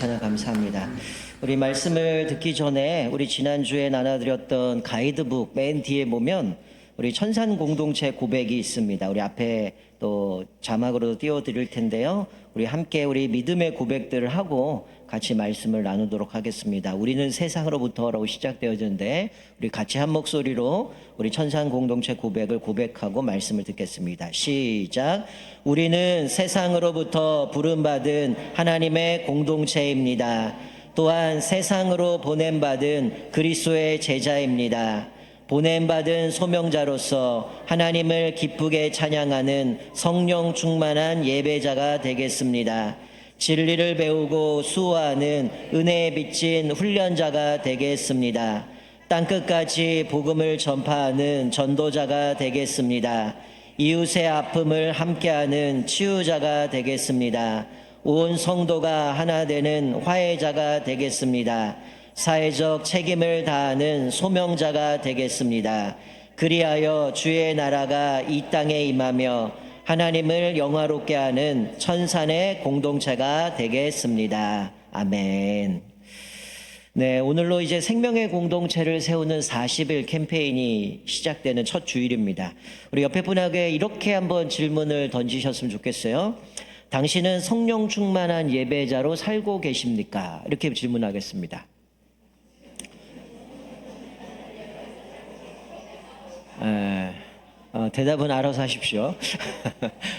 하나 감사합니다. 우리 말씀을 듣기 전에 우리 지난주에 나눠드렸던 가이드북 맨 뒤에 보면 우리 천산 공동체 고백이 있습니다. 우리 앞에 또 자막으로도 띄워드릴 텐데요. 우리 함께 우리 믿음의 고백들을 하고 같이 말씀을 나누도록 하겠습니다. 우리는 세상으로부터라고 시작되어졌는데 우리 같이 한 목소리로 우리 천산 공동체 고백을 고백하고 말씀을 듣겠습니다. 시작. 우리는 세상으로부터 부름받은 하나님의 공동체입니다. 또한 세상으로 보냄받은 그리스도의 제자입니다. 보냄받은 소명자로서 하나님을 기쁘게 찬양하는 성령 충만한 예배자가 되겠습니다. 진리를 배우고 수호하는 은혜에 비친 훈련자가 되겠습니다. 땅끝까지 복음을 전파하는 전도자가 되겠습니다. 이웃의 아픔을 함께하는 치유자가 되겠습니다. 온 성도가 하나 되는 화해자가 되겠습니다. 사회적 책임을 다하는 소명자가 되겠습니다. 그리하여 주의 나라가 이 땅에 임하며 하나님을 영화롭게 하는 천산의 공동체가 되겠습니다. 아멘. 네, 오늘로 이제 생명의 공동체를 세우는 40일 캠페인이 시작되는 첫 주일입니다. 우리 옆에 분에게 이렇게 한번 질문을 던지셨으면 좋겠어요. 당신은 성령 충만한 예배자로 살고 계십니까? 이렇게 질문하겠습니다. 대답은 알아서 하십시오.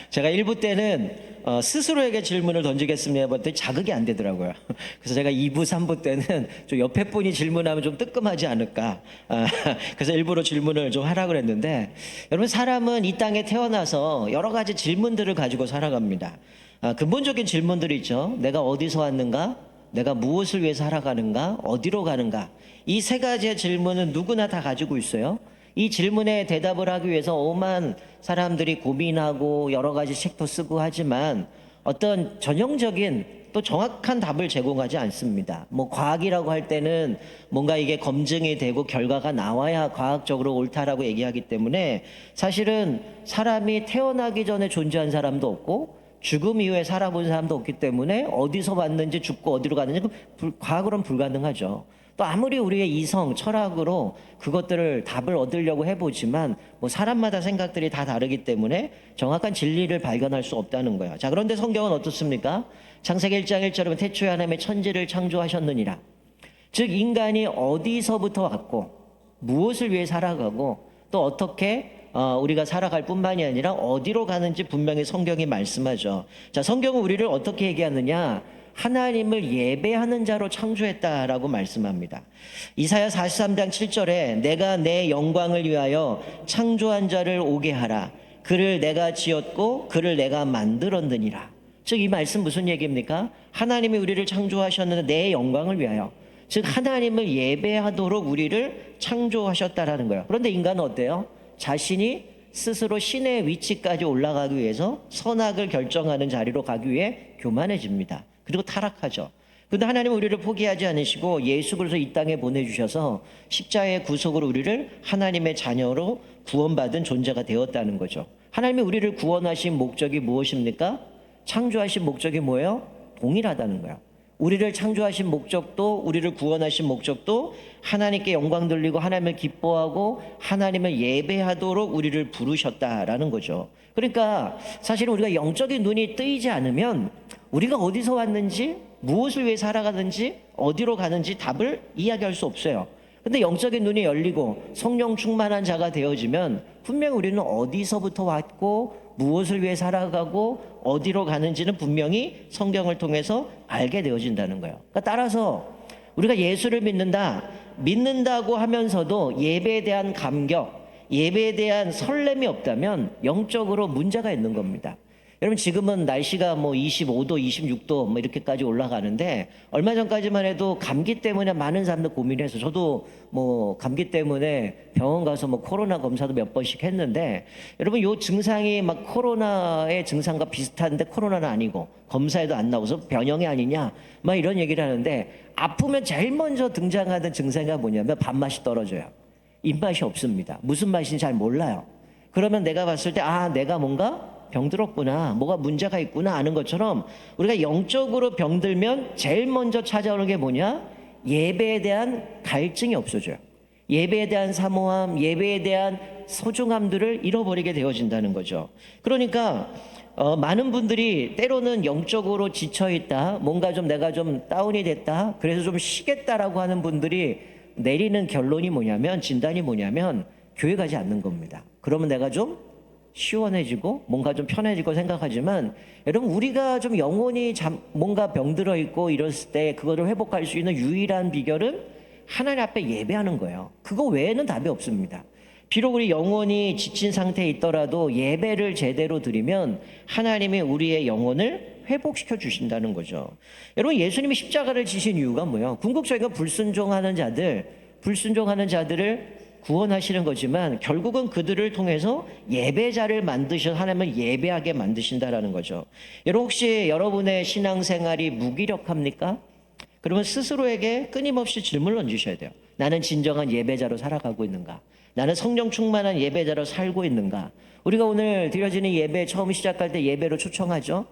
제가 1부 때는 스스로에게 질문을 던지겠습니다 했더니 자극이 안 되더라고요. 그래서 제가 2부, 3부 때는 좀 옆에 분이 질문하면 좀 뜨끔하지 않을까. 그래서 일부러 질문을 좀 하라고 그랬는데, 여러분, 사람은 이 땅에 태어나서 여러 가지 질문들을 가지고 살아갑니다. 근본적인 질문들이 있죠. 내가 어디서 왔는가? 내가 무엇을 위해 살아가는가? 어디로 가는가? 이 세 가지의 질문은 누구나 다 가지고 있어요. 이 질문에 대답을 하기 위해서 오만 사람들이 고민하고 여러 가지 책도 쓰고 하지만 어떤 전형적인 또 정확한 답을 제공하지 않습니다. 과학이라고 할 때는 뭔가 이게 검증이 되고 결과가 나와야 과학적으로 옳다라고 얘기하기 때문에 사실은 사람이 태어나기 전에 존재한 사람도 없고 죽음 이후에 살아본 사람도 없기 때문에 어디서 왔는지 죽고 어디로 가는지 과학으로는 불가능하죠. 또 아무리 우리의 이성, 철학으로 그것들을 답을 얻으려고 해보지만 사람마다 생각들이 다 다르기 때문에 정확한 진리를 발견할 수 없다는 거예요. 자, 그런데 성경은 어떻습니까? 창세기 1장 1절에 보면 태초에 하나님의 천지를 창조하셨느니라. 즉 인간이 어디서부터 왔고 무엇을 위해 살아가고 또 어떻게 우리가 살아갈 뿐만이 아니라 어디로 가는지 분명히 성경이 말씀하죠. 자, 성경은 우리를 어떻게 얘기하느냐? 하나님을 예배하는 자로 창조했다라고 말씀합니다. 이사야 43장 7절에 내가 내 영광을 위하여 창조한 자를 오게 하라. 그를 내가 지었고 그를 내가 만들었느니라. 즉 이 말씀 무슨 얘기입니까? 하나님이 우리를 창조하셨는데 내 영광을 위하여, 즉 하나님을 예배하도록 우리를 창조하셨다라는 거예요. 그런데 인간은 어때요? 자신이 스스로 신의 위치까지 올라가기 위해서 선악을 결정하는 자리로 가기 위해 교만해집니다. 그리고 타락하죠. 그런데 하나님은 우리를 포기하지 않으시고 예수 그리스도 이 땅에 보내주셔서 십자가의 구속으로 우리를 하나님의 자녀로 구원받은 존재가 되었다는 거죠. 하나님이 우리를 구원하신 목적이 무엇입니까? 창조하신 목적이 뭐예요? 동일하다는 거예요. 우리를 창조하신 목적도 우리를 구원하신 목적도 하나님께 영광 돌리고 하나님을 기뻐하고 하나님을 예배하도록 우리를 부르셨다라는 거죠. 그러니까 사실 우리가 영적인 눈이 뜨이지 않으면 우리가 어디서 왔는지 무엇을 위해 살아가는지 어디로 가는지 답을 이야기할 수 없어요. 근데 영적인 눈이 열리고 성령 충만한 자가 되어지면 분명히 우리는 어디서부터 왔고 무엇을 위해 살아가고 어디로 가는지는 분명히 성경을 통해서 알게 되어진다는 거예요. 그러니까 따라서 우리가 예수를 믿는다고 하면서도 예배에 대한 감격, 예배에 대한 설렘이 없다면 영적으로 문제가 있는 겁니다. 여러분, 지금은 날씨가 25도, 26도 이렇게까지 올라가는데 얼마 전까지만 해도 감기 때문에 많은 사람들 고민해서 저도 감기 때문에 병원 가서 코로나 검사도 몇 번씩 했는데, 여러분 요 증상이 코로나의 증상과 비슷한데 코로나는 아니고 검사에도 안 나와서 변형이 아니냐 이런 얘기를 하는데, 아프면 제일 먼저 등장하는 증상이 뭐냐면 밥맛이 떨어져요. 입맛이 없습니다. 무슨 맛인지 잘 몰라요. 그러면 내가 봤을 때 내가 뭔가 병들었구나, 뭐가 문제가 있구나 아는 것처럼 우리가 영적으로 병들면 제일 먼저 찾아오는 게 뭐냐? 예배에 대한 갈증이 없어져요. 예배에 대한 사모함, 예배에 대한 소중함들을 잃어버리게 되어진다는 거죠. 그러니까 많은 분들이 때로는 영적으로 지쳐있다, 뭔가 좀 내가 좀 다운이 됐다, 그래서 좀 쉬겠다라고 하는 분들이 내리는 결론이 뭐냐면, 진단이 뭐냐면 교회 가지 않는 겁니다. 그러면 내가 좀 시원해지고 뭔가 좀 편해지고 생각하지만, 여러분 우리가 좀 영혼이 뭔가 병들어 있고 이랬을 때 그거를 회복할 수 있는 유일한 비결은 하나님 앞에 예배하는 거예요. 그거 외에는 답이 없습니다. 비록 우리 영혼이 지친 상태에 있더라도 예배를 제대로 드리면 하나님이 우리의 영혼을 회복시켜 주신다는 거죠. 여러분, 예수님이 십자가를 지신 이유가 뭐예요? 궁극적인 불순종하는 자들을 구원하시는 거지만 결국은 그들을 통해서 예배자를 만드셔 하나님을 예배하게 만드신다라는 거죠. 여러분, 혹시 여러분의 신앙생활이 무기력합니까? 그러면 스스로에게 끊임없이 질문을 던지셔야 돼요. 나는 진정한 예배자로 살아가고 있는가? 나는 성령 충만한 예배자로 살고 있는가? 우리가 오늘 드려지는 예배 처음 시작할 때 예배로 초청하죠.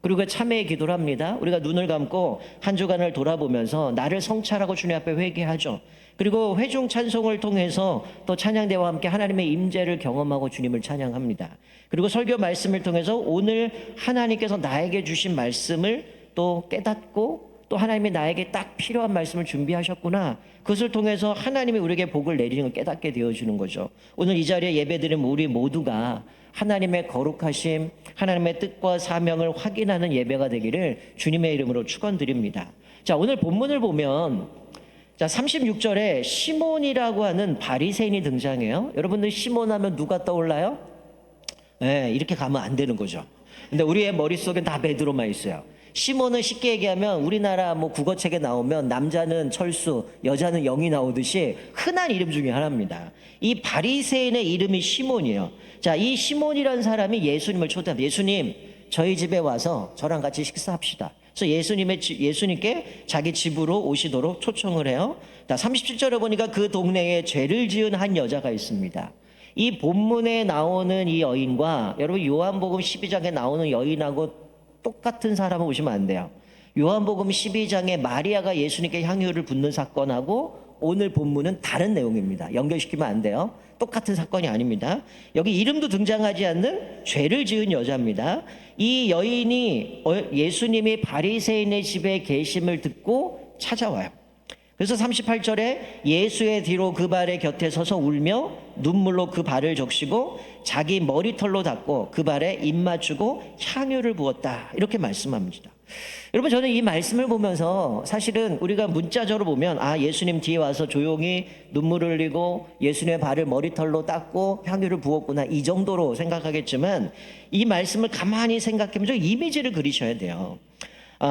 그리고 참회의 기도를 합니다. 우리가 눈을 감고 한 주간을 돌아보면서 나를 성찰하고 주님 앞에 회개하죠. 그리고 회중 찬송을 통해서 또 찬양대와 함께 하나님의 임재를 경험하고 주님을 찬양합니다. 그리고 설교 말씀을 통해서 오늘 하나님께서 나에게 주신 말씀을 또 깨닫고, 또 하나님이 나에게 딱 필요한 말씀을 준비하셨구나, 그것을 통해서 하나님이 우리에게 복을 내리는 걸 깨닫게 되어지는 거죠. 오늘 이 자리에 예배드린 우리 모두가 하나님의 거룩하심, 하나님의 뜻과 사명을 확인하는 예배가 되기를 주님의 이름으로 축원드립니다. 자, 오늘 본문을 보면 36절에 시몬이라고 하는 바리새인이 등장해요. 여러분들 시몬 하면 누가 떠올라요? 네, 이렇게 가면 안 되는 거죠. 근데 우리의 머릿속엔 다 베드로만 있어요. 시몬은 쉽게 얘기하면 우리나라 뭐 국어책에 나오면 남자는 철수, 여자는 영이 나오듯이 흔한 이름 중에 하나입니다. 이 바리새인의 이름이 시몬이에요. 자, 이 시몬이라는 사람이 예수님을 초대합니다. 예수님, 저희 집에 와서 저랑 같이 식사합시다. 그래서 예수님께 자기 집으로 오시도록 초청을 해요. 37절에 보니까 그 동네에 죄를 지은 한 여자가 있습니다. 이 본문에 나오는 이 여인과 여러분 요한복음 12장에 나오는 여인하고 똑같은 사람을 보시면 안 돼요. 요한복음 12장에 마리아가 예수님께 향유를 붓는 사건하고 오늘 본문은 다른 내용입니다. 연결시키면 안 돼요. 똑같은 사건이 아닙니다. 여기 이름도 등장하지 않는 죄를 지은 여자입니다. 이 여인이 예수님이 바리새인의 집에 계심을 듣고 찾아와요. 그래서 38절에 예수의 뒤로 그 발의 곁에 서서 울며 눈물로 그 발을 적시고 자기 머리털로 닦고 그 발에 입 맞추고 향유를 부었다, 이렇게 말씀합니다. 여러분, 저는 이 말씀을 보면서 사실은 우리가 문자적으로 보면 예수님 뒤에 와서 조용히 눈물을 흘리고 예수님의 발을 머리털로 닦고 향유를 부었구나, 이 정도로 생각하겠지만 이 말씀을 가만히 생각하면서 이미지를 그리셔야 돼요.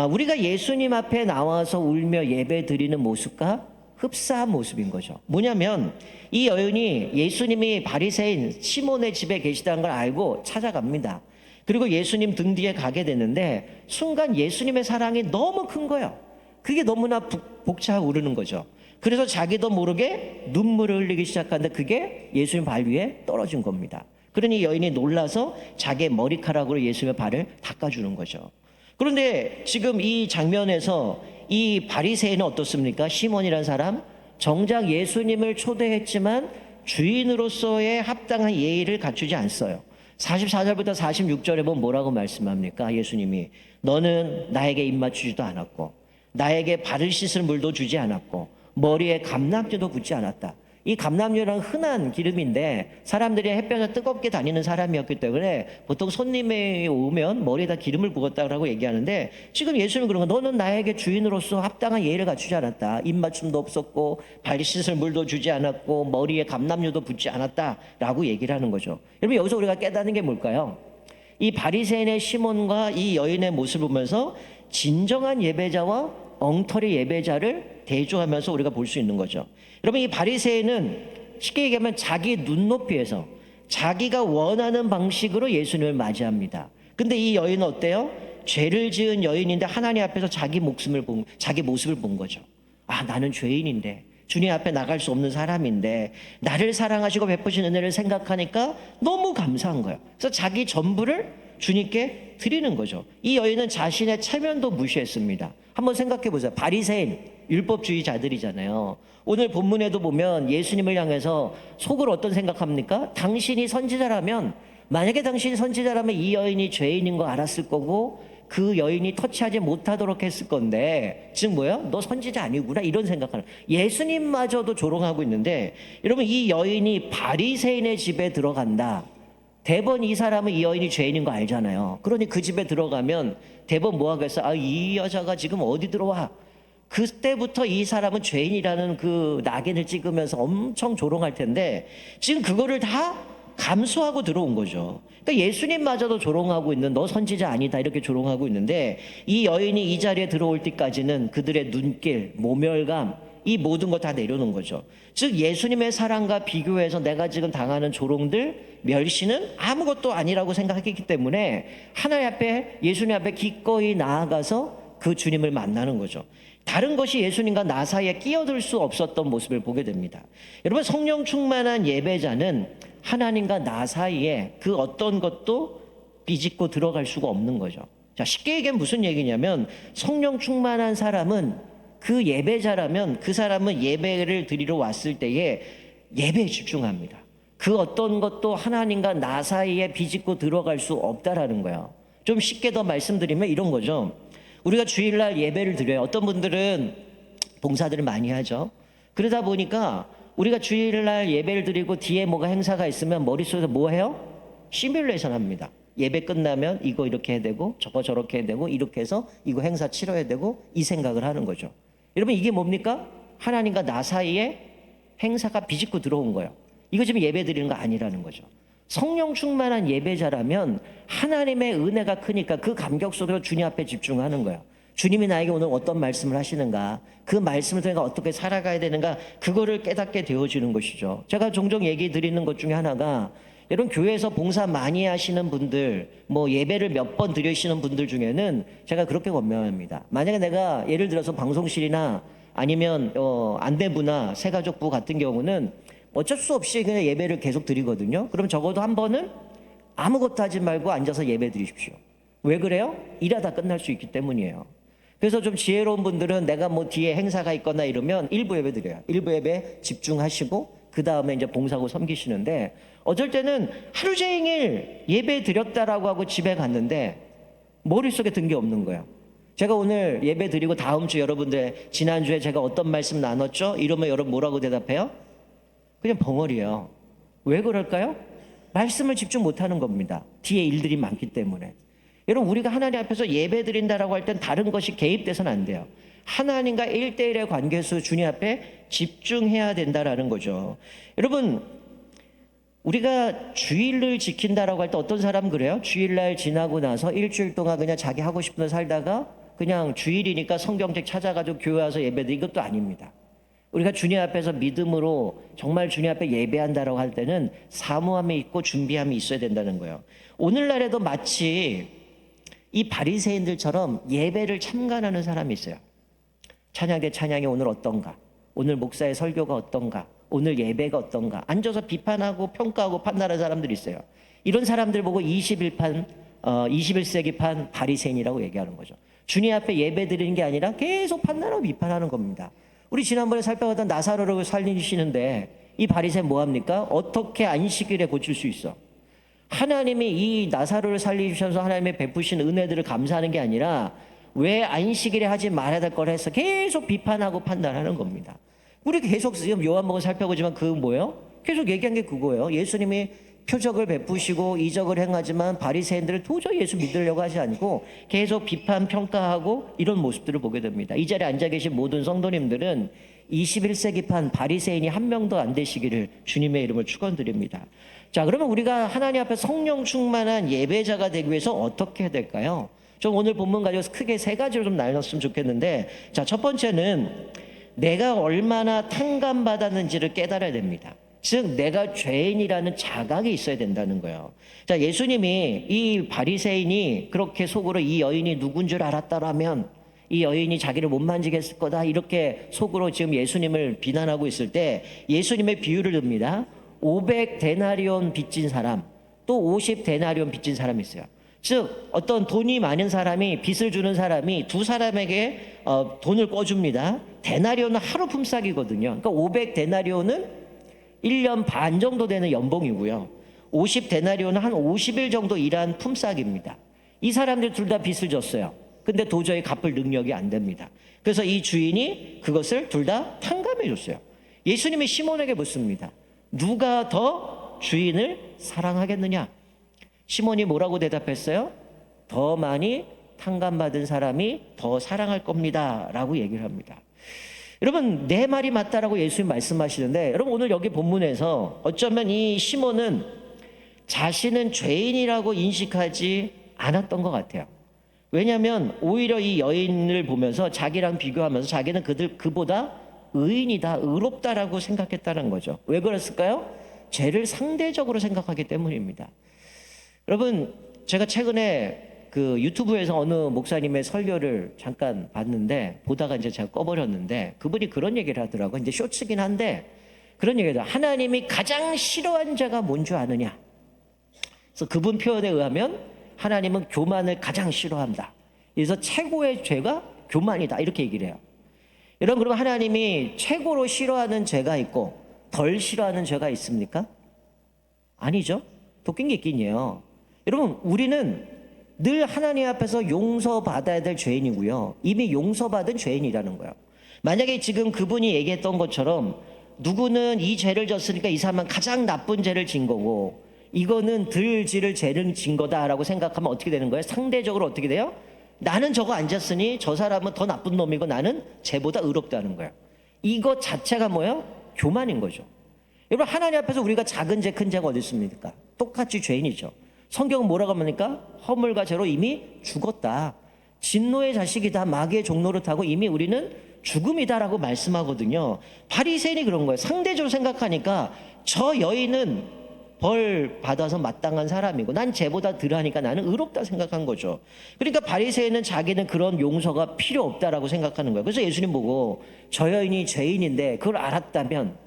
우리가 예수님 앞에 나와서 울며 예배 드리는 모습과 흡사한 모습인 거죠. 뭐냐면 이 여인이 예수님이 바리새인 시몬의 집에 계시다는 걸 알고 찾아갑니다. 그리고 예수님 등 뒤에 가게 되는데 순간 예수님의 사랑이 너무 큰 거예요. 그게 너무나 벅차 오르는 거죠. 그래서 자기도 모르게 눈물을 흘리기 시작하는데 그게 예수님 발 위에 떨어진 겁니다. 그러니 여인이 놀라서 자기의 머리카락으로 예수님의 발을 닦아주는 거죠. 그런데 지금 이 장면에서 이 바리새인은 어떻습니까? 시몬이라는 사람, 정작 예수님을 초대했지만 주인으로서의 합당한 예의를 갖추지 않았어요. 44절부터 46절에 보면 뭐라고 말씀합니까? 예수님이 너는 나에게 입 맞추지도 않았고 나에게 발을 씻을 물도 주지 않았고 머리에 감람유도 붓지 않았다. 이 감람유는 흔한 기름인데 사람들이 햇볕에 뜨겁게 다니는 사람이었기 때문에 보통 손님이 오면 머리에다 기름을 부었다고 얘기하는데 지금 예수님은 그런 거, 너는 나에게 주인으로서 합당한 예의를 갖추지 않았다. 입맞춤도 없었고 발 씻을 물도 주지 않았고 머리에 감람유도 붓지 않았다라고 얘기를 하는 거죠. 여러분, 여기서 우리가 깨닫는 게 뭘까요? 이 바리새인의 시몬과 이 여인의 모습을 보면서 진정한 예배자와 엉터리 예배자를 대조하면서 우리가 볼 수 있는 거죠. 여러분, 이 바리새인은 쉽게 얘기하면 자기 눈높이에서 자기가 원하는 방식으로 예수님을 맞이합니다. 근데 이 여인은 어때요? 죄를 지은 여인인데 하나님 앞에서 자기 모습을 본 거죠. 나는 죄인인데 주님 앞에 나갈 수 없는 사람인데 나를 사랑하시고 베푸신 은혜를 생각하니까 너무 감사한 거예요. 그래서 자기 전부를 주님께 드리는 거죠. 이 여인은 자신의 체면도 무시했습니다. 한번 생각해 보세요. 바리새인, 율법주의자들이잖아요. 오늘 본문에도 보면 예수님을 향해서 속으로 어떤 생각합니까? 당신이 선지자라면, 만약에 당신이 선지자라면 이 여인이 죄인인 거 알았을 거고 그 여인이 터치하지 못하도록 했을 건데, 즉 뭐야? 너 선지자 아니구나, 이런 생각하는, 예수님마저도 조롱하고 있는데, 여러분 이 여인이 바리새인의 집에 들어간다. 대번 이 사람은 이 여인이 죄인인 거 알잖아요. 그러니 그 집에 들어가면 대번 뭐 하겠어? 아, 이 여자가 지금 어디 들어와? 그때부터 이 사람은 죄인이라는 그 낙인을 찍으면서 엄청 조롱할 텐데, 지금 그거를 다 감수하고 들어온 거죠. 그러니까 예수님마저도 조롱하고 있는, 너 선지자 아니다, 이렇게 조롱하고 있는데, 이 여인이 이 자리에 들어올 때까지는 그들의 눈길, 모멸감, 이 모든 거 다 내려놓은 거죠. 즉 예수님의 사랑과 비교해서 내가 지금 당하는 조롱들, 멸시는 아무것도 아니라고 생각했기 때문에 하나님 앞에, 예수님 앞에 기꺼이 나아가서 그 주님을 만나는 거죠. 다른 것이 예수님과 나 사이에 끼어들 수 없었던 모습을 보게 됩니다. 여러분, 성령 충만한 예배자는 하나님과 나 사이에 그 어떤 것도 비집고 들어갈 수가 없는 거죠. 자, 쉽게 얘기하면 무슨 얘기냐면, 성령 충만한 사람은, 그 예배자라면 그 사람은 예배를 드리러 왔을 때에 예배에 집중합니다. 그 어떤 것도 하나님과 나 사이에 비집고 들어갈 수 없다라는 거예요. 좀 쉽게 더 말씀드리면 이런 거죠. 우리가 주일날 예배를 드려요. 어떤 분들은 봉사들을 많이 하죠. 그러다 보니까 우리가 주일날 예배를 드리고 뒤에 뭐가 행사가 있으면 머릿속에서 뭐 해요? 시뮬레이션 합니다. 예배 끝나면 이거 이렇게 해야 되고 저거 저렇게 해야 되고 이렇게 해서 이거 행사 치러야 되고, 이 생각을 하는 거죠. 여러분 이게 뭡니까? 하나님과 나 사이에 행사가 비집고 들어온 거예요. 이거 지금 예배 드리는 거 아니라는 거죠. 성령 충만한 예배자라면 하나님의 은혜가 크니까 그 감격 속에서 주님 앞에 집중하는 거예요. 주님이 나에게 오늘 어떤 말씀을 하시는가, 그 말씀을 통해 어떻게 살아가야 되는가, 그거를 깨닫게 되어지는 것이죠. 제가 종종 얘기 드리는 것 중에 하나가, 여러분 교회에서 봉사 많이 하시는 분들, 뭐 예배를 몇 번 드리시는 분들 중에는 제가 그렇게 권면합니다. 만약에 내가 예를 들어서 방송실이나 아니면 안내부나 새가족부 같은 경우는 어쩔 수 없이 그냥 예배를 계속 드리거든요. 그럼 적어도 한 번은 아무것도 하지 말고 앉아서 예배 드리십시오. 왜 그래요? 일하다 끝날 수 있기 때문이에요. 그래서 좀 지혜로운 분들은 내가 뭐 뒤에 행사가 있거나 이러면 일부 예배 드려요. 일부 예배 집중하시고 그 다음에 이제 봉사하고 섬기시는데, 어쩔 때는 하루 종일 예배 드렸다라고 하고 집에 갔는데 머릿속에 든 게 없는 거예요. 제가 오늘 예배 드리고 다음 주 여러분들, 지난주에 제가 어떤 말씀 나눴죠? 이러면 여러분 뭐라고 대답해요? 그냥 벙어리예요. 왜 그럴까요? 말씀을 집중 못하는 겁니다. 뒤에 일들이 많기 때문에. 여러분 우리가 하나님 앞에서 예배 드린다라고 할 땐 다른 것이 개입돼서는 안 돼요. 하나님과 1대1의 관계에서 주님 앞에 집중해야 된다라는 거죠. 여러분 우리가 주일을 지킨다라고 할 때 어떤 사람 그래요? 주일날 지나고 나서 일주일 동안 그냥 자기 하고 싶은 대로 살다가 그냥 주일이니까 성경책 찾아가지고 교회 와서 예배드리, 이것도 아닙니다. 우리가 주님 앞에서 믿음으로 정말 주님 앞에 예배한다라고 할 때는 사모함이 있고 준비함이 있어야 된다는 거예요. 오늘날에도 마치 이 바리새인들처럼 예배를 참관하는 사람이 있어요. 찬양대 찬양이 오늘 어떤가? 오늘 목사의 설교가 어떤가? 오늘 예배가 어떤가? 앉아서 비판하고 평가하고 판단하는 사람들이 있어요. 이런 사람들 보고 21세기판 바리새인이라고 얘기하는 거죠. 주님 앞에 예배 드리는 게 아니라 계속 판단하고 비판하는 겁니다. 우리 지난번에 살펴봤던 나사로를 살리시는데 이 바리새인 뭐합니까? 어떻게 안식일에 고칠 수 있어? 하나님이 이 나사로를 살리셔서 하나님의 베푸신 은혜들을 감사하는 게 아니라 왜 안식일에 하지 말아야 될 걸 해서 계속 비판하고 판단하는 겁니다. 우리 계속 지금 요한복음 살펴보지만 그 뭐예요? 계속 얘기한 게 그거예요. 예수님이 표적을 베푸시고 이적을 행하지만 바리새인들은 도저히 예수 믿으려고 하지 않고 계속 비판 평가하고 이런 모습들을 보게 됩니다. 이 자리에 앉아 계신 모든 성도님들은 21세기판 바리새인이 한 명도 안 되시기를 주님의 이름을 축원드립니다. 자, 그러면 우리가 하나님 앞에 성령 충만한 예배자가 되기 위해서 어떻게 해야 될까요? 좀 오늘 본문 가지고 크게 세 가지로 좀 나눴으면 좋겠는데, 자, 첫 번째는 내가 얼마나 탕감받았는지를 깨달아야 됩니다. 즉 내가 죄인이라는 자각이 있어야 된다는 거예요. 자, 예수님이 이 바리새인이 그렇게 속으로 이 여인이 누군 줄 알았다라면 이 여인이 자기를 못 만지게 했을 거다, 이렇게 속으로 지금 예수님을 비난하고 있을 때 예수님의 비유를 듭니다. 500데나리온 빚진 사람, 또 50데나리온 빚진 사람이 있어요. 즉 어떤 돈이 많은 사람이 빚을 주는 사람이 두 사람에게 돈을 꿔줍니다. 데나리오는 하루 품삯이거든요. 그러니까 500데나리오는 1년 반 정도 되는 연봉이고요. 50데나리오는 한 50일 정도 일한 품삯입니다. 이 사람들 둘 다 빚을 졌어요. 근데 도저히 갚을 능력이 안 됩니다. 그래서 이 주인이 그것을 둘 다 탕감해 줬어요. 예수님이 시몬에게 묻습니다. 누가 더 주인을 사랑하겠느냐? 시몬이 뭐라고 대답했어요? 더 많이 탕감받은 사람이 더 사랑할 겁니다 라고 얘기를 합니다. 여러분, 내 말이 맞다라고 예수님 말씀하시는데, 여러분 오늘 여기 본문에서 어쩌면 이 시몬은 자신은 죄인이라고 인식하지 않았던 것 같아요. 왜냐하면 오히려 이 여인을 보면서 자기랑 비교하면서 자기는 그보다 의인이다, 의롭다라고 생각했다는 거죠. 왜 그랬을까요? 죄를 상대적으로 생각하기 때문입니다. 여러분, 제가 최근에 그 유튜브에서 어느 목사님의 설교를 잠깐 봤는데, 보다가 이제 제가 꺼버렸는데, 그분이 그런 얘기를 하더라고요. 이제 쇼츠긴 한데 그런 얘기를 해요. 하나님이 가장 싫어하는 죄가 뭔 줄 아느냐? 그래서 그분 표현에 의하면 하나님은 교만을 가장 싫어한다. 그래서 최고의 죄가 교만이다, 이렇게 얘기를 해요. 여러분, 그럼 하나님이 최고로 싫어하는 죄가 있고 덜 싫어하는 죄가 있습니까? 아니죠. 더 웃긴 게 있긴 해요. 여러분, 우리는 늘 하나님 앞에서 용서받아야 될 죄인이고요. 이미 용서받은 죄인이라는 거예요. 만약에 지금 그분이 얘기했던 것처럼 누구는 이 죄를 졌으니까 이 사람은 가장 나쁜 죄를 진 거고, 이거는 덜 지를 죄를 진 거다라고 생각하면 어떻게 되는 거예요? 상대적으로 어떻게 돼요? 나는 저거 안 졌으니 저 사람은 더 나쁜 놈이고 나는 쟤보다 의롭다는 거예요. 이거 자체가 뭐예요? 교만인 거죠. 여러분, 하나님 앞에서 우리가 작은 죄, 큰 죄가 어디 있습니까? 똑같이 죄인이죠. 성경은 뭐라고 합니까? 허물과 죄로 이미 죽었다. 진노의 자식이다. 마귀의 종노릇 하고 이미 우리는 죽음이다라고 말씀하거든요. 바리새인이 그런 거예요. 상대적으로 생각하니까 저 여인은 벌 받아서 마땅한 사람이고 난 쟤보다 덜하니까 나는 의롭다 생각한 거죠. 그러니까 바리새인은 자기는 그런 용서가 필요 없다라고 생각하는 거예요. 그래서 예수님 보고 저 여인이 죄인인데 그걸 알았다면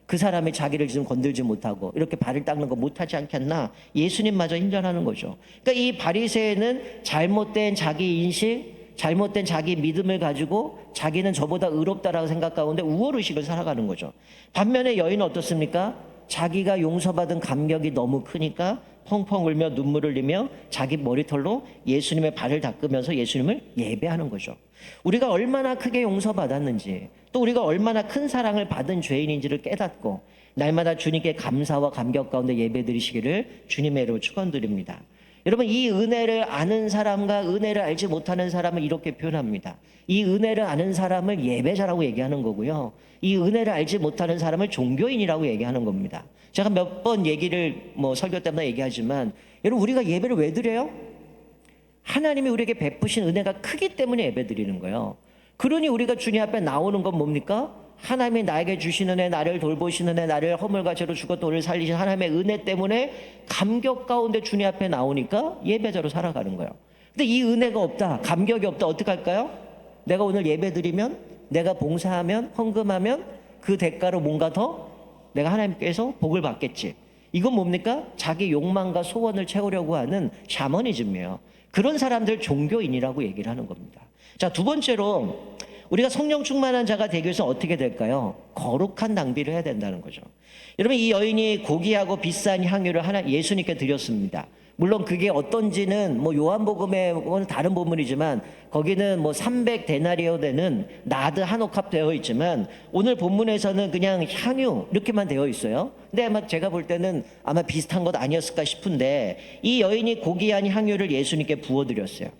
그 사람이 자기를 지금 건들지 못하고 이렇게 발을 닦는 거 못하지 않겠나? 예수님마저 인정하는 거죠. 그러니까 이 바리새인은 잘못된 자기 인식, 잘못된 자기 믿음을 가지고 자기는 저보다 의롭다라고 생각 가운데 우월의식을 살아가는 거죠. 반면에 여인은 어떻습니까? 자기가 용서받은 감격이 너무 크니까 펑펑 울며 눈물을 흘리며 자기 머리털로 예수님의 발을 닦으면서 예수님을 예배하는 거죠. 우리가 얼마나 크게 용서받았는지, 또 우리가 얼마나 큰 사랑을 받은 죄인인지를 깨닫고 날마다 주님께 감사와 감격 가운데 예배드리시기를 주님의 이름으로 축원드립니다. 여러분, 이 은혜를 아는 사람과 은혜를 알지 못하는 사람을 이렇게 표현합니다. 이 은혜를 아는 사람을 예배자라고 얘기하는 거고요. 이 은혜를 알지 못하는 사람을 종교인이라고 얘기하는 겁니다. 제가 몇 번 얘기를 설교 때마다 얘기하지만, 여러분, 우리가 예배를 왜 드려요? 하나님이 우리에게 베푸신 은혜가 크기 때문에 예배 드리는 거예요. 그러니 우리가 주님 앞에 나오는 건 뭡니까? 하나님이 나에게 주시는 은혜, 나를 돌보시는 은혜, 나를 허물과 죄로 죽었다 오늘 살리신 하나님의 은혜 때문에 감격 가운데 주님 앞에 나오니까 예배자로 살아가는 거예요. 근데 이 은혜가 없다, 감격이 없다, 어떻게 할까요? 내가 오늘 예배 드리면, 내가 봉사하면, 헌금하면 그 대가로 뭔가 더 내가 하나님께서 복을 받겠지. 이건 뭡니까? 자기 욕망과 소원을 채우려고 하는 샤머니즘이에요. 그런 사람들 종교인이라고 얘기를 하는 겁니다. 자, 두 번째로 우리가 성령 충만한 자가 되기 위해서 어떻게 될까요? 거룩한 낭비를 해야 된다는 거죠. 여러분, 이 여인이 고귀하고 비싼 향유를 예수님께 드렸습니다. 물론 그게 어떤지는 요한복음에는 다른 본문이지만 거기는 300데나리오 되는 나드 한 옥합 되어 있지만 오늘 본문에서는 그냥 향유 이렇게만 되어 있어요. 근데 아마 제가 볼 때는 아마 비슷한 것 아니었을까 싶은데 이 여인이 고귀한 향유를 예수님께 부어드렸어요.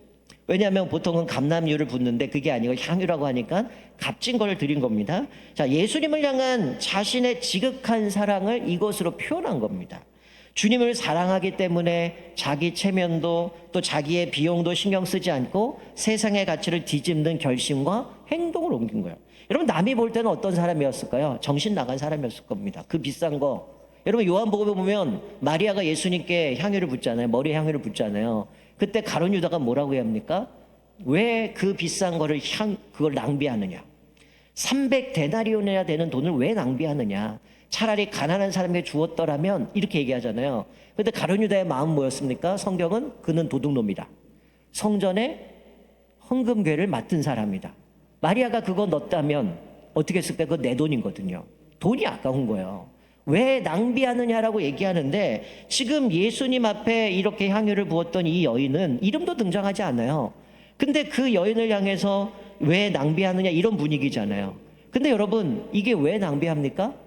왜냐하면 보통은 감람유를 붓는데 그게 아니고 향유라고 하니까 값진 걸 드린 겁니다. 자, 예수님을 향한 자신의 지극한 사랑을 이것으로 표현한 겁니다. 주님을 사랑하기 때문에 자기 체면도 또 자기의 비용도 신경 쓰지 않고 세상의 가치를 뒤집는 결심과 행동을 옮긴 거예요. 여러분, 남이 볼 때는 어떤 사람이었을까요? 정신 나간 사람이었을 겁니다. 그 비싼 거. 여러분, 요한복음에 보면 마리아가 예수님께 향유를 붓잖아요. 머리에 향유를 붓잖아요. 그때 가룟 유다가 뭐라고 해야 합니까? 왜 그 비싼 거를 그걸 낭비하느냐? 300데나리온이나 되는 돈을 왜 낭비하느냐? 차라리 가난한 사람에게 주었더라면 이렇게 얘기하잖아요. 그런데 가룟 유다의 마음 뭐였습니까? 성경은 그는 도둑놈이다. 성전에 헌금괴를 맡은 사람이다. 마리아가 그거 넣었다면 어떻게 했을까? 그거 내 돈이거든요. 돈이 아까운 거예요. 왜 낭비하느냐라고 얘기하는데 지금 예수님 앞에 이렇게 향유를 부었던 이 여인은 이름도 등장하지 않아요. 근데 그 여인을 향해서 왜 낭비하느냐 이런 분위기잖아요. 근데 여러분 이게 왜 낭비합니까?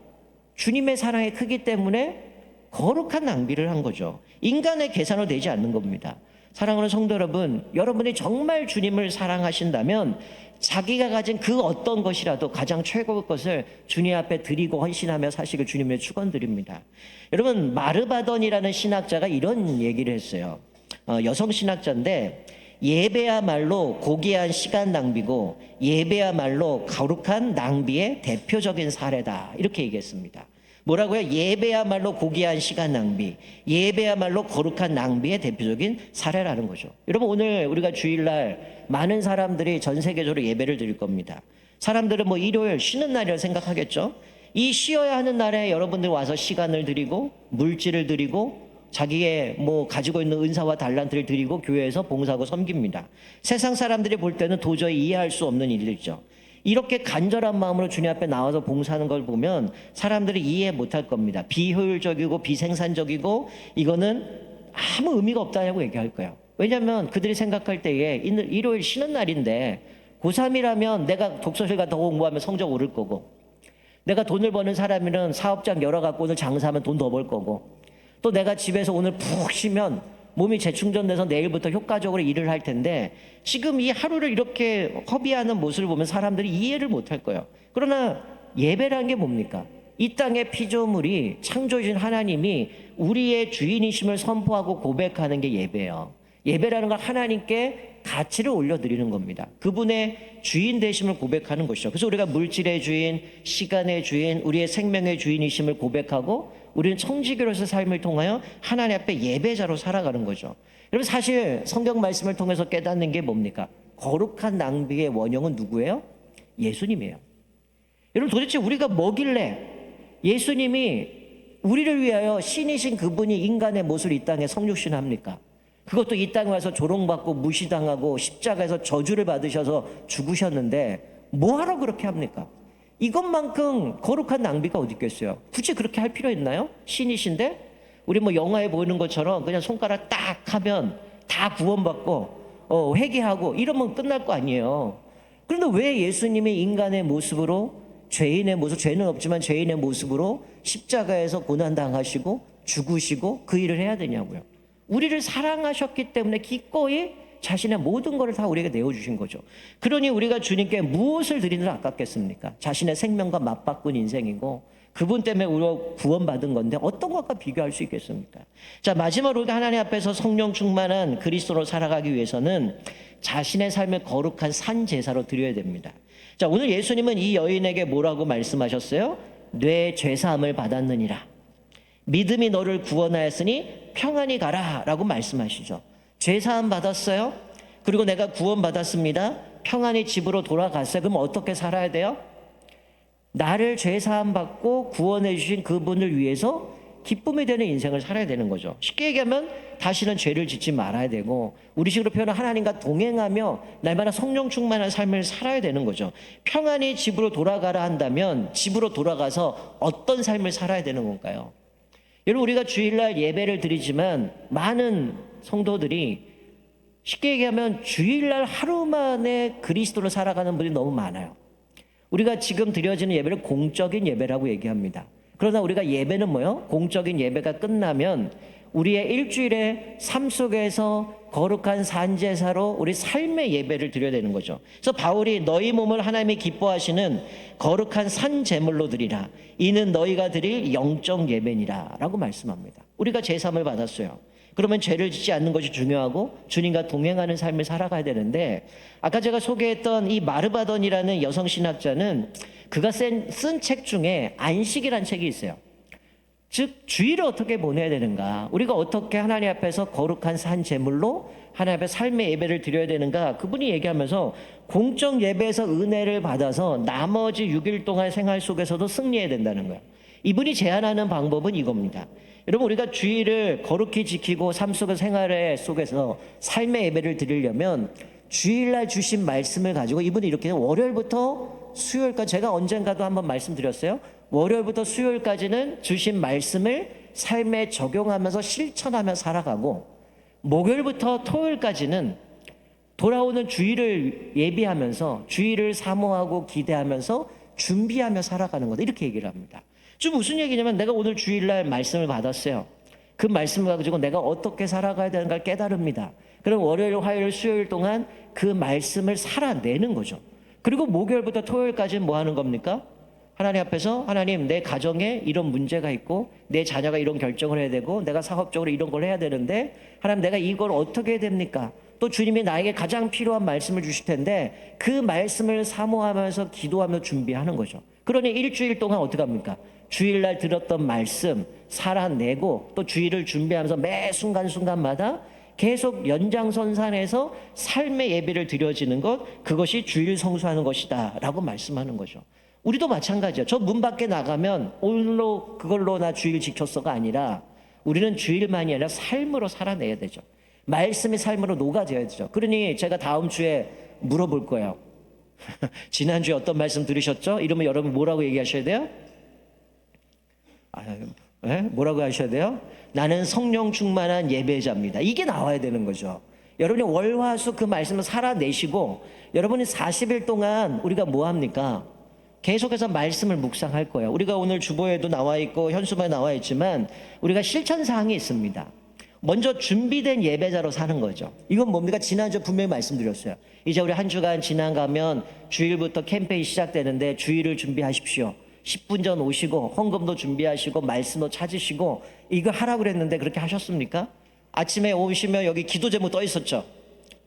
주님의 사랑이 크기 때문에 거룩한 낭비를 한 거죠. 인간의 계산으로 되지 않는 겁니다. 사랑하는 성도 여러분, 여러분이 정말 주님을 사랑하신다면 자기가 가진 그 어떤 것이라도 가장 최고의 것을 주님 앞에 드리고 헌신하며 사시길 주님의 축원드립니다. 여러분 마르바던이라는 신학자가 이런 얘기를 했어요. 여성 신학자인데 예배야말로 고귀한 시간 낭비고 예배야말로 거룩한 낭비의 대표적인 사례다 이렇게 얘기했습니다. 뭐라고요? 예배야말로 고귀한 시간 낭비, 예배야말로 거룩한 낭비의 대표적인 사례라는 거죠. 여러분 오늘 우리가 주일날 많은 사람들이 전 세계적으로 예배를 드릴 겁니다. 사람들은 뭐 일요일 쉬는 날이라 생각하겠죠. 이 쉬어야 하는 날에 여러분들 와서 시간을 드리고 물질을 드리고 자기의 뭐 가지고 있는 은사와 달란트를 드리고 교회에서 봉사하고 섬깁니다. 세상 사람들이 볼 때는 도저히 이해할 수 없는 일이죠. 이렇게 간절한 마음으로 주님 앞에 나와서 봉사하는 걸 보면 사람들이 이해 못할 겁니다. 비효율적이고 비생산적이고 이거는 아무 의미가 없다고 얘기할 거예요. 왜냐하면 그들이 생각할 때에 일요일 쉬는 날인데 고3이라면 내가 독서실 가서 공부하면 성적 오를 거고 내가 돈을 버는 사람이면 사업장 열어갖고 오늘 장사하면 돈 더 벌 거고 또 내가 집에서 오늘 푹 쉬면 몸이 재충전돼서 내일부터 효과적으로 일을 할 텐데 지금 이 하루를 이렇게 허비하는 모습을 보면 사람들이 이해를 못할 거예요. 그러나 예배라는 게 뭡니까? 이 땅의 피조물이 창조주신 하나님이 우리의 주인이심을 선포하고 고백하는 게 예배예요. 예배라는 건 하나님께 가치를 올려드리는 겁니다. 그분의 주인 되심을 고백하는 것이죠. 그래서 우리가 물질의 주인, 시간의 주인, 우리의 생명의 주인이심을 고백하고 우리는 청지기로서의 삶을 통하여 하나님 앞에 예배자로 살아가는 거죠. 여러분 사실 성경 말씀을 통해서 깨닫는 게 뭡니까? 거룩한 낭비의 원형은 누구예요? 예수님이에요. 여러분 도대체 우리가 뭐길래 예수님이 우리를 위하여 신이신 그분이 인간의 모습을 이 땅에 성육신합니까? 그것도 이 땅에 와서 조롱받고 무시당하고 십자가에서 저주를 받으셔서 죽으셨는데 뭐하러 그렇게 합니까? 이것만큼 거룩한 낭비가 어디 있겠어요? 굳이 그렇게 할 필요 있나요? 신이신데 우리 뭐 영화에 보이는 것처럼 그냥 손가락 딱 하면 다 구원받고 회개하고 이러면 끝날 거 아니에요. 그런데 왜 예수님이 인간의 모습으로 죄인의 모습, 죄는 없지만 죄인의 모습으로 십자가에서 고난당하시고 죽으시고 그 일을 해야 되냐고요. 우리를 사랑하셨기 때문에 기꺼이 자신의 모든 것을 다 우리에게 내어주신 거죠. 그러니 우리가 주님께 무엇을 드리느라 아깝겠습니까? 자신의 생명과 맞바꾼 인생이고 그분 때문에 우리가 구원받은 건데 어떤 것과 비교할 수 있겠습니까? 자, 마지막으로 우리가 하나님 앞에서 성령 충만한 그리스도로 살아가기 위해서는 자신의 삶을 거룩한 산 제사로 드려야 됩니다. 자, 오늘 예수님은 이 여인에게 뭐라고 말씀하셨어요? 뇌 죄사함을 받았느니라. 믿음이 너를 구원하였으니 평안히 가라 라고 말씀하시죠. 죄사함 받았어요. 그리고 내가 구원받았습니다. 평안히 집으로 돌아갔어요. 그럼 어떻게 살아야 돼요? 나를 죄사함 받고 구원해 주신 그분을 위해서 기쁨이 되는 인생을 살아야 되는 거죠. 쉽게 얘기하면 다시는 죄를 짓지 말아야 되고 우리식으로 표현하면 하나님과 동행하며 날마다 성령 충만한 삶을 살아야 되는 거죠. 평안히 집으로 돌아가라 한다면 집으로 돌아가서 어떤 삶을 살아야 되는 건가요? 여러분 우리가 주일날 예배를 드리지만 많은 성도들이 쉽게 얘기하면 주일날 하루 만에 그리스도를 살아가는 분이 너무 많아요. 우리가 지금 드려지는 예배를 공적인 예배라고 얘기합니다. 그러나 우리가 예배는 뭐요? 공적인 예배가 끝나면 우리의 일주일의 삶 속에서 거룩한 산제사로 우리 삶의 예배를 드려야 되는 거죠. 그래서 바울이 너희 몸을 하나님이 기뻐하시는 거룩한 산제물로 드리라. 이는 너희가 드릴 영적 예배니라 라고 말씀합니다. 우리가 제사함을 받았어요. 그러면 죄를 짓지 않는 것이 중요하고 주님과 동행하는 삶을 살아가야 되는데 아까 제가 소개했던 이 마르바던이라는 여성 신학자는 그가 쓴 책 중에 안식이라는 책이 있어요. 즉 주일을 어떻게 보내야 되는가, 우리가 어떻게 하나님 앞에서 거룩한 산 제물로 하나님 앞에 삶의 예배를 드려야 되는가, 그분이 얘기하면서 공적 예배에서 은혜를 받아서 나머지 6일 동안 생활 속에서도 승리해야 된다는 거예요. 이분이 제안하는 방법은 이겁니다. 여러분, 우리가 주일을 거룩히 지키고 삶 속의 생활의 속에서 삶의 예배를 드리려면 주일날 주신 말씀을 가지고, 이분이 이렇게 월요일부터 수요일까지, 제가 언젠가도 한번 말씀드렸어요. 월요일부터 수요일까지는 주신 말씀을 삶에 적용하면서 실천하며 살아가고, 목요일부터 토요일까지는 돌아오는 주일을 예비하면서 주일을 사모하고 기대하면서 준비하며 살아가는 거다, 이렇게 얘기를 합니다. 좀 무슨 얘기냐면, 내가 오늘 주일날 말씀을 받았어요. 그 말씀을 가지고 내가 어떻게 살아가야 되는가를 깨달습니다. 그럼 월요일, 화요일, 수요일 동안 그 말씀을 살아내는 거죠. 그리고 목요일부터 토요일까지는 뭐 하는 겁니까? 하나님 앞에서, 하나님, 내 가정에 이런 문제가 있고 내 자녀가 이런 결정을 해야 되고 내가 사업적으로 이런 걸 해야 되는데, 하나님, 내가 이걸 어떻게 해야 됩니까? 또 주님이 나에게 가장 필요한 말씀을 주실 텐데 그 말씀을 사모하면서 기도하며 준비하는 거죠. 그러니 일주일 동안 어떻게 합니까? 주일날 들었던 말씀 살아내고, 또 주일을 준비하면서 매 순간순간마다 계속 연장선상에서 삶의 예배를 드려지는 것, 그것이 주일 성수하는 것이다 라고 말씀하는 거죠. 우리도 마찬가지야. 저 문 밖에 나가면 오늘로 그걸로 나 주일 지켰어가 아니라, 우리는 주일만이 아니라 삶으로 살아내야 되죠. 말씀이 삶으로 녹아져야 되죠. 그러니 제가 다음 주에 물어볼 거예요. 지난주에 어떤 말씀 들으셨죠? 이러면 여러분 뭐라고 얘기하셔야 돼요? 뭐라고 하셔야 돼요? 나는 성령 충만한 예배자입니다. 이게 나와야 되는 거죠. 여러분이 월화수 그 말씀을 살아내시고, 여러분이 40일 동안 우리가 뭐 합니까? 계속해서 말씀을 묵상할 거예요. 우리가 오늘 주보에도 나와 있고 현수막에 나와 있지만 우리가 실천사항이 있습니다. 먼저 준비된 예배자로 사는 거죠. 이건 뭡니까? 지난주에 분명히 말씀드렸어요. 이제 우리 한 주간 지나가면 주일부터 캠페인 시작되는데 주일을 준비하십시오. 10분 전 오시고 헌금도 준비하시고 말씀도 찾으시고, 이거 하라고 그랬는데 그렇게 하셨습니까? 아침에 오시면 여기 기도 제목 떠 있었죠.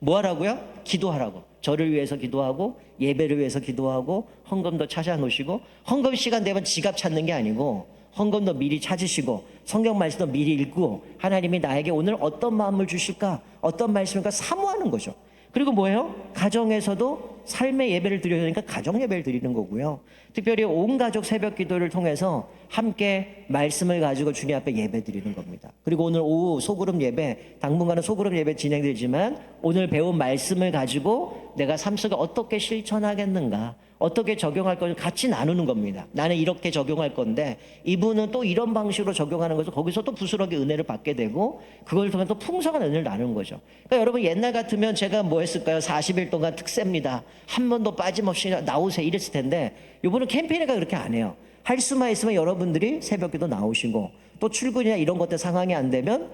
뭐 하라고요? 기도하라고. 저를 위해서 기도하고 예배를 위해서 기도하고 헌금도 찾아 놓으시고, 헌금 시간 되면 지갑 찾는 게 아니고 헌금도 미리 찾으시고 성경 말씀도 미리 읽고, 하나님이 나에게 오늘 어떤 마음을 주실까, 어떤 말씀일까 사모하는 거죠. 그리고 뭐예요? 가정에서도 삶의 예배를 드려야 되니까 가정 예배를 드리는 거고요. 특별히 온 가족 새벽 기도를 통해서 함께 말씀을 가지고 주님 앞에 예배 드리는 겁니다. 그리고 오늘 오후 소그룹 예배, 당분간은 소그룹 예배 진행되지만 오늘 배운 말씀을 가지고 내가 삶 속에 어떻게 실천하겠는가, 어떻게 적용할 걸 같이 나누는 겁니다. 나는 이렇게 적용할 건데 이분은 또 이런 방식으로 적용하는 것을, 거기서 또 부스러기 은혜를 받게 되고 그걸 통해 또 풍성한 은혜를 나누는 거죠. 그러니까 여러분, 옛날 같으면 제가 뭐 했을까요? 40일 동안 특세입니다, 한 번도 빠짐없이 나오세요 이랬을 텐데, 이분은 캠페인가 그렇게 안 해요. 할 수만 있으면 여러분들이 새벽에도 나오시고, 또 출근이나 이런 것들 상황이 안 되면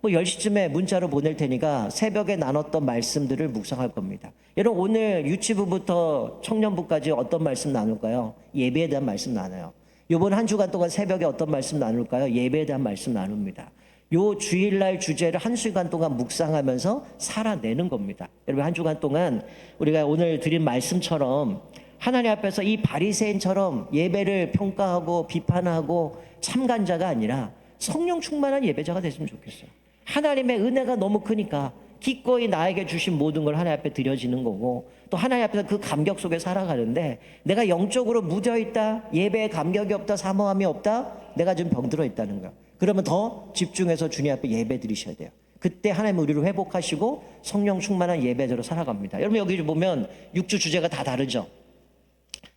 뭐 10시쯤에 문자로 보낼 테니까 새벽에 나눴던 말씀들을 묵상할 겁니다. 여러분, 오늘 유치부부터 청년부까지 어떤 말씀 나눌까요? 예배에 대한 말씀 나눠요. 이번 한 주간 동안 새벽에 어떤 말씀 나눌까요? 예배에 대한 말씀 나눕니다. 요 주일날 주제를 한 시간 동안 묵상하면서 살아내는 겁니다. 여러분, 한 주간 동안 우리가 오늘 드린 말씀처럼 하나님 앞에서 이 바리새인처럼 예배를 평가하고 비판하고 참관자가 아니라 성령 충만한 예배자가 됐으면 좋겠어요. 하나님의 은혜가 너무 크니까 기꺼이 나에게 주신 모든 걸 하나님 앞에 드려지는 거고, 또 하나님 앞에서 그 감격 속에 살아가는데, 내가 영적으로 무뎌있다, 예배에 감격이 없다, 사모함이 없다, 내가 지금 병들어 있다는 거야. 그러면 더 집중해서 주님 앞에 예배 드리셔야 돼요. 그때 하나님 우리를 회복하시고 성령 충만한 예배자로 살아갑니다. 여러분, 여기 보면 6주 주제가 다 다르죠.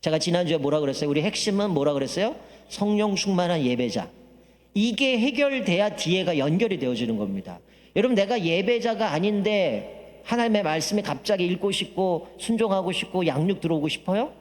제가 지난주에 뭐라 그랬어요? 우리 핵심은 뭐라 그랬어요? 성령 충만한 예배자. 이게 해결돼야 뒤에가 연결이 되어지는 겁니다. 여러분, 내가 예배자가 아닌데 하나님의 말씀이 갑자기 읽고 싶고 순종하고 싶고 양육 들어오고 싶어요?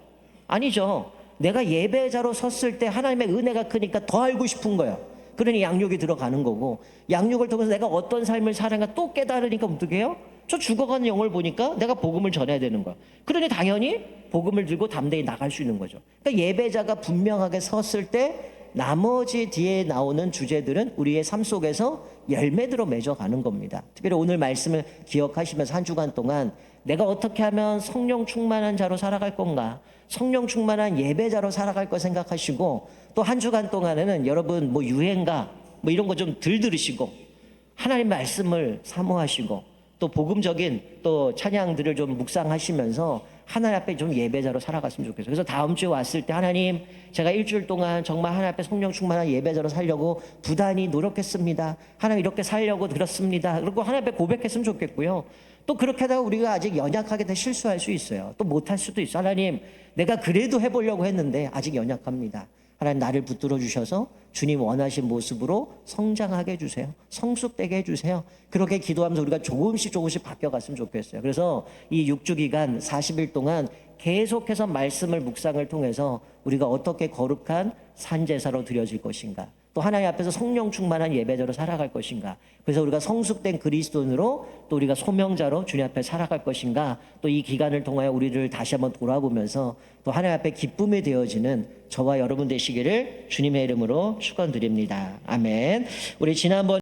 아니죠. 내가 예배자로 섰을 때 하나님의 은혜가 크니까 더 알고 싶은 거예요. 그러니 양육이 들어가는 거고, 양육을 통해서 내가 어떤 삶을 살아가 또 깨달으니까 어떻게 해요? 저 죽어가는 영을 보니까 내가 복음을 전해야 되는 거야. 그러니 당연히 복음을 들고 담대히 나갈 수 있는 거죠. 그러니까 예배자가 분명하게 섰을 때 나머지 뒤에 나오는 주제들은 우리의 삶 속에서 열매들로 맺어가는 겁니다. 특별히 오늘 말씀을 기억하시면서 한 주간 동안 내가 어떻게 하면 성령 충만한 자로 살아갈 건가, 성령 충만한 예배자로 살아갈 거 생각하시고, 또 한 주간 동안에는 여러분 뭐 유행가 뭐 이런 거 좀 덜 들으시고 하나님 말씀을 사모하시고 또 복음적인 또 찬양들을 좀 묵상하시면서 하나님 앞에 좀 예배자로 살아갔으면 좋겠어요. 그래서 다음 주에 왔을 때 하나님, 제가 일주일 동안 정말 하나님 앞에 성령 충만한 예배자로 살려고 부단히 노력했습니다. 하나님 이렇게 살려고 들었습니다. 그리고 하나님 앞에 고백했으면 좋겠고요. 또 그렇게 하다가 우리가 아직 연약하게 돼 실수할 수 있어요. 또 못할 수도 있어요. 하나님, 내가 그래도 해보려고 했는데 아직 연약합니다. 하나님, 나를 붙들어 주셔서 주님 원하신 모습으로 성장하게 해주세요. 성숙되게 해주세요. 그렇게 기도하면서 우리가 조금씩 바뀌어갔으면 좋겠어요. 그래서 이 6주 기간 40일 동안 계속해서 말씀을 묵상을 통해서 우리가 어떻게 거룩한 산제사로 드려질 것인가, 또 하나님 앞에서 성령 충만한 예배자로 살아갈 것인가, 그래서 우리가 성숙된 그리스도인으로 또 우리가 소명자로 주님 앞에 살아갈 것인가, 또 이 기간을 통하여 우리를 다시 한번 돌아보면서 또 하나님 앞에 기쁨이 되어지는 저와 여러분 되시기를 주님의 이름으로 축원드립니다. 아멘. 우리 지난번